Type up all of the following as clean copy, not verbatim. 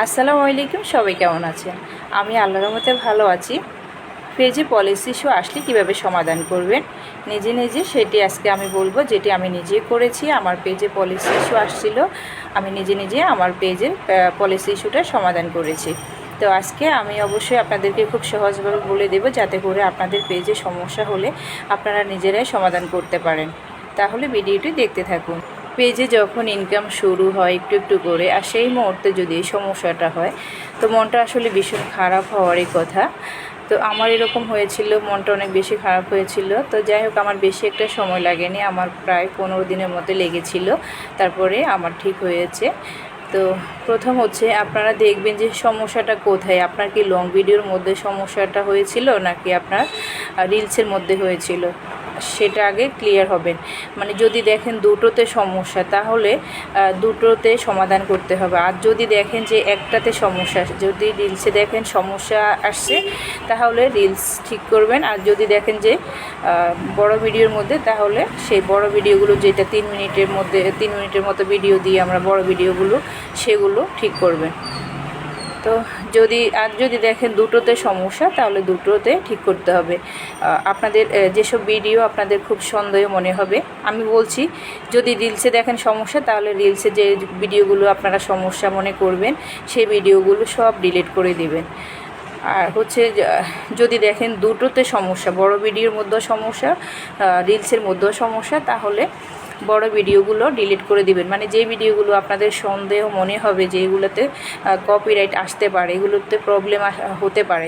আসসালামু আলাইকুম, সবাই কেমন আছেন? আমি আল্লাহর রহমতে ভালো আছি। পেজে পলিসি ইস্যু আসলে কীভাবে সমাধান করবেন নিজে নিজে, সেটি আজকে আমি বলবো, যেটি আমি নিজে করেছি। আমার পেজে পলিসি ইস্যু আসছিল, আমি নিজে নিজে আমার পেজের পলিসি ইস্যুটা সমাধান করেছি। তো আজকে আমি অবশ্যই আপনাদেরকে খুব সহজভাবে বলে দেব, যাতে করে আপনাদের পেজে সমস্যা হলে আপনারা নিজেরাই সমাধান করতে পারেন। তাহলে ভিডিওটি দেখতে থাকুন। পেজে যখন ইনকাম শুরু হয় একটু একটু করে, আর সেই মুহূর্তে যদি এই সমস্যাটা হয়, তো মনটা আসলে ভীষণ খারাপ হওয়ারই কথা। তো আমার এরকম হয়েছিল, মনটা অনেক বেশি খারাপ হয়েছিল। তো যাই হোক, আমার বেশি একটা সময় লাগেনি, আমার প্রায় 15 দিনের মতো লেগেছিল, তারপরে আমার ঠিক হয়েছে। তো প্রথম হচ্ছে আপনারা দেখবেন যে সমস্যাটা কোথায়। আপনার কি লং ভিডিওর মধ্যে সমস্যাটা হয়েছিল, নাকি আপনার রিলসের মধ্যে হয়েছিল, সেটা আগে ক্লিয়ার হবেন। মানে যদি দেখেন দুটোতে সমস্যা, তাহলে দুটোতে সমাধান করতে হবে। আর যদি দেখেন যে একটাতে সমস্যা, যদি রিলসে দেখেন সমস্যা আসছে, তাহলে রিলস ঠিক করবেন। আর যদি দেখেন যে বড় ভিডিওর মধ্যে, তাহলে সেই বড় ভিডিওগুলো, যেটা 3 মিনিটের মতো ভিডিও দিয়ে আমরা বড় ভিডিওগুলো, সেগুলো ঠিক করবেন। তো যদি দেখেন দুটোতে সমস্যা, তাহলে দুটোতে ঠিক করতে হবে। আপনাদের যেসব ভিডিও আপনাদের খুব সন্দেহ মনে হবে, আমি বলছি, যদি রিলসে দেখেন সমস্যা, তাহলে রিলসে যে ভিডিওগুলো আপনারা সমস্যা মনে করবেন, সেই ভিডিওগুলো সব ডিলিট করে দিবেন। আর হচ্ছে, যদি দেখেন দুটোতে সমস্যা, বড় ভিডিওর মধ্যেও সমস্যা, রিলসের মধ্যেও সমস্যা, তাহলে বড় ভিডিওগুলো ডিলিট করে দিবেন। মানে যে ভিডিওগুলো আপনাদের সন্দেহ মনে হবে যে এগুলোতে কপিরাইট আসতে পারে, এগুলোতে প্রবলেম হতে পারে,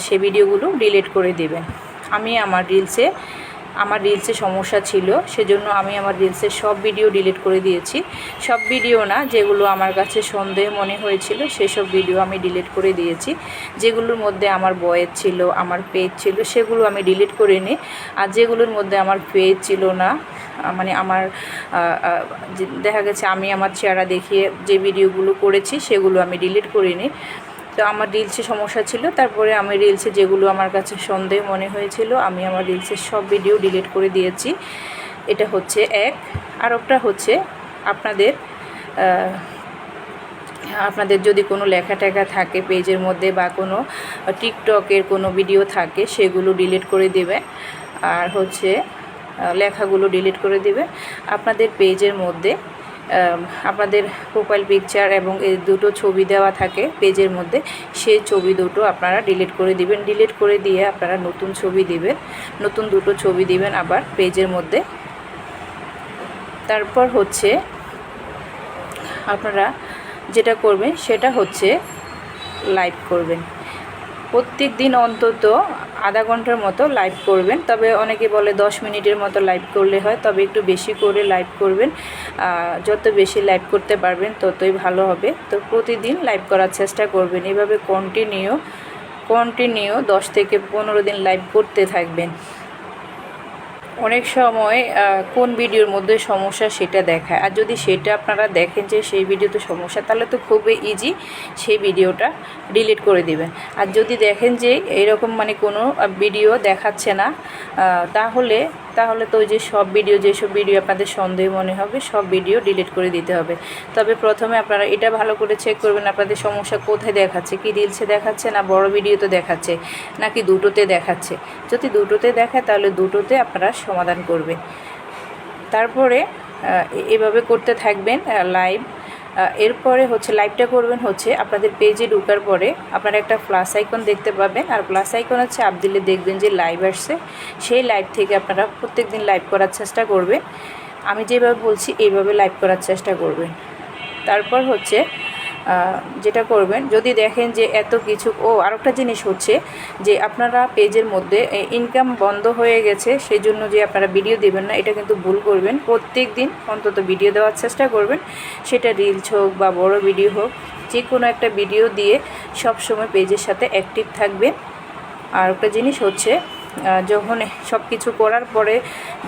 সেই ভিডিওগুলো ডিলিট করে দিবেন। আমার রিলসে সমস্যা ছিল, সেজন্য আমি আমার রিলসের সব ভিডিও ডিলিট করে দিয়েছি। সব ভিডিও না, যেগুলো আমার কাছে সন্দেহ মনে হয়েছিল, সেসব ভিডিও আমি ডিলিট করে দিয়েছি। যেগুলোর মধ্যে আমার ভয়েস ছিল, আমার পেজ ছিল, সেগুলো আমি ডিলিট করে নিই। আর যেগুলোর মধ্যে আমার পেজ ছিল না, মানে আমার দেখা গেছে আমি আমার চেহারা দেখিয়ে যে ভিডিওগুলো করেছি, সেগুলো আমি ডিলিট করে নিই। তো আমার রিলসে সমস্যা ছিল, তারপরে আমি রিলসে যেগুলো আমার কাছে সন্দেহ মনে হয়েছিল, আমি আমার রিলসের সব ভিডিও ডিলিট করে দিয়েছি। এটা হচ্ছে এক। আর একটা হচ্ছে, আপনাদের যদি কোনো লেখা টেখা থাকে পেজের মধ্যে, বা কোনো টিকটকের কোনো ভিডিও থাকে, সেগুলো ডিলিট করে দেবে। আর হচ্ছে, লেখাগুলো ডিলিট করে দিবে। আপনাদের পেজের মধ্যে আপনাদের প্রোফাইল পিকচার এবং এই দুটো ছবি দেওয়া থাকে পেজের মধ্যে, সেই ছবি দুটো আপনারা ডিলিট করে দিবেন। ডিলিট করে দিয়ে আপনারা নতুন ছবি দিবেন, নতুন দুটো ছবি দিবেন আবার পেজের মধ্যে। তারপর হচ্ছে, আপনারা যেটা করবেন সেটা হচ্ছে লাইভ করবেন। প্রত্যেক দিন অন্তত আধা ঘন্টার মতো লাইভ করবেন। তবে অনেকে বলে 10 মিনিটের মতো লাইভ করলে হয়, তবে একটু বেশি করে লাইভ করবেন। যত বেশি লাইভ করতে পারবেন ততই ভালো হবে। তো প্রতিদিন লাইভ করার চেষ্টা করবেন। এভাবে কন্টিনিউ 10 থেকে 15 দিন লাইভ করতে থাকবেন। অনেক সময় কোন ভিডিওর মধ্যে সমস্যা সেটা দেখায়, আর যদি সেটা আপনারা দেখেন যে সেই ভিডিওতে সমস্যা, তাহলে তো খুবই ইজি, সেই ভিডিওটা ডিলিট করে দিবেন। আর যদি দেখেন যে এরকম মানে কোনো ভিডিও দেখাচ্ছে না, তাহলে তো যেসব ভিডিও আপনাদের সন্দেহ মনে হবে, সব ভিডিও ডিলিট করে দিতে হবে। তবে প্রথমে আপনারা এটা ভালো করে চেক করবেন আপনাদের সমস্যা কোথায় দেখাচ্ছে, কি রিলসে দেখাচ্ছে, না বড় ভিডিওতে দেখাচ্ছে, নাকি দুটোতে দেখাচ্ছে। যদি দুটোতে দেখায়, তাহলে দুটোতে আপনারা সমাধান করবেন। তারপরে এভাবে করতে থাকবেন লাইভ। এরপরে হচ্ছে লাইভটা করবেন হচ্ছে, আপনাদের পেজে ঢোকার পরে আপনারা একটা প্লাস আইকন দেখতে পাবেন। আর প্লাস আইকন হচ্ছে চাপ দিলে দেখবেন যে লাইভ আসছে। সেই লাইভ থেকে আপনারা প্রত্যেক দিন লাইভ করার চেষ্টা করবেন। আমি যেভাবে বলছি এইভাবে লাইভ করার চেষ্টা করবেন। তারপর হচ্ছে, যেটা করবেন, যদি দেখেন যে এত কিছু, আরেকটা জিনিস হচ্ছে যে আপনারা পেজের মধ্যে ইনকাম বন্ধ হয়ে গেছে, সেই জন্য যে আপনারা ভিডিও দেবেন না, এটা কিন্তু ভুল করবেন। প্রত্যেক দিন অন্তত ভিডিও দেওয়ার চেষ্টা করবেন। সেটা রিলস হোক বা বড় ভিডিও হোক, যে কোনো একটা ভিডিও দিয়ে সব সময় পেজের সাথে অ্যাক্টিভ থাকবেন। আর একটা জিনিস হচ্ছে, যখন সব কিছু করার পরে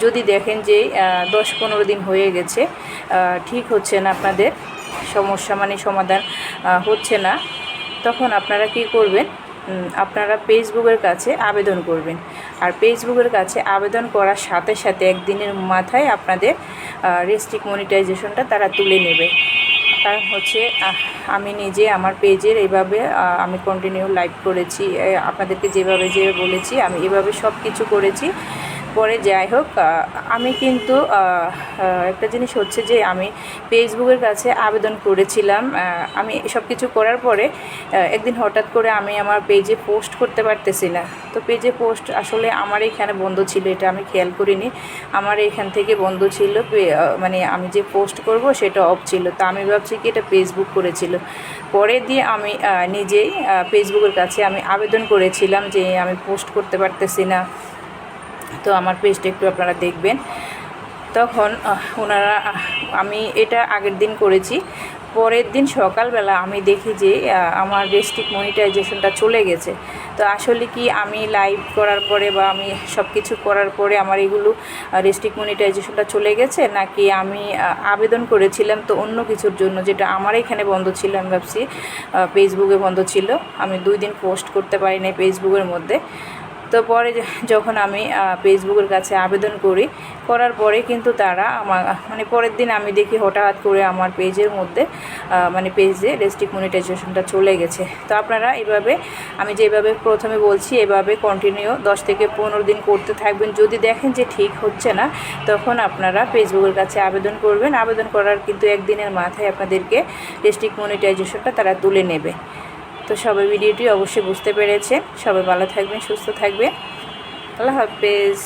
যদি দেখেন যে 10-15 দিন হয়ে গেছে, ঠিক হচ্ছে না, আপনাদের সমস্যা মানে সমাধান হচ্ছে না, তখন আপনারা কি করবেন, আপনারা ফেসবুকের কাছে আবেদন করবেন। আর ফেসবুকের কাছে আবেদন করার সাথে সাথে একদিনের মাথায় আপনাদের রেস্ট্রিক্ট মনিটাইজেশনটা তারা তুলে নেবে। কারণ হচ্ছে আমি নিজে আমার পেজের এইভাবে আমি কন্টিনিউ লাইভ করেছি, আপনাদেরকে যেভাবে বলেছি আমি এভাবে সব কিছু করেছি। পরে যাই হোক, আমি কিন্তু একটা জিনিস হচ্ছে যে আমি ফেসবুকের কাছে আবেদন করেছিলাম। আমি সব কিছু করার পরে একদিন হঠাৎ করে আমি আমার পেজে পোস্ট করতে পারতেছি না। তো পেজে পোস্ট আসলে আমার এখানে বন্ধ ছিল, এটা আমি খেয়াল করিনি। আমার এখান থেকে বন্ধ ছিল, মানে আমি যে পোস্ট করব সেটা অফ ছিল। তো আমি ভাবছি কি এটা ফেসবুক করেছিল। পরে দিয়ে আমি নিজেই ফেসবুকের কাছে আমি আবেদন করেছিলাম যে আমি পোস্ট করতে পারতেছি না, তো আমার পেজটা একটু আপনারা দেখবেন। তখন ওনারা, আমি এটা আগের দিন করেছি, পরের দিন সকালবেলা আমি দেখি যে আমার রেস্ট্রিক্ট মনিটাইজেশনটা চলে গেছে। তো আসলে কি আমি লাইভ করার পরে বা আমি সব কিছু করার পরে আমার এগুলো রেস্ট্রিক্ট মনিটাইজেশনটা চলে গেছে, নাকি আমি আবেদন করেছিলাম তো অন্য কিছুর জন্য, যেটা আমার এখানে বন্ধ ছিল। আমি ভাবছি ফেসবুকে বন্ধ ছিল, আমি 2 দিন পোস্ট করতে পারি না ফেসবুকের মধ্যে। তো পরে যখন আমি ফেসবুকের কাছে আবেদন করার পরে কিন্তু তারা আমার, মানে পরের দিন আমি দেখি হঠাৎ করে আমার পেজের মধ্যে মানে পেজে রেস্ট্রিক্ট মনিটাইজেশনটা চলে গেছে। তো আপনারা এভাবে, আমি যেভাবে প্রথমে বলছি এভাবে কন্টিনিউ 10 থেকে 15 দিন করতে থাকবেন। যদি দেখেন যে ঠিক হচ্ছে না, তখন আপনারা ফেসবুকের কাছে আবেদন করবেন। আবেদন করার কিন্তু একদিনের মাথায় আপনাদেরকে রেস্ট্রিক্ট মনিটাইজেশনটা তারা তুলে নেবে। তো সবাই ভিডিওটি অবশ্যই বুঝতে পেরেছেন। সবাই ভালো থাকবেন, সুস্থ থাকবেন। আল্লাহ হাফেজ।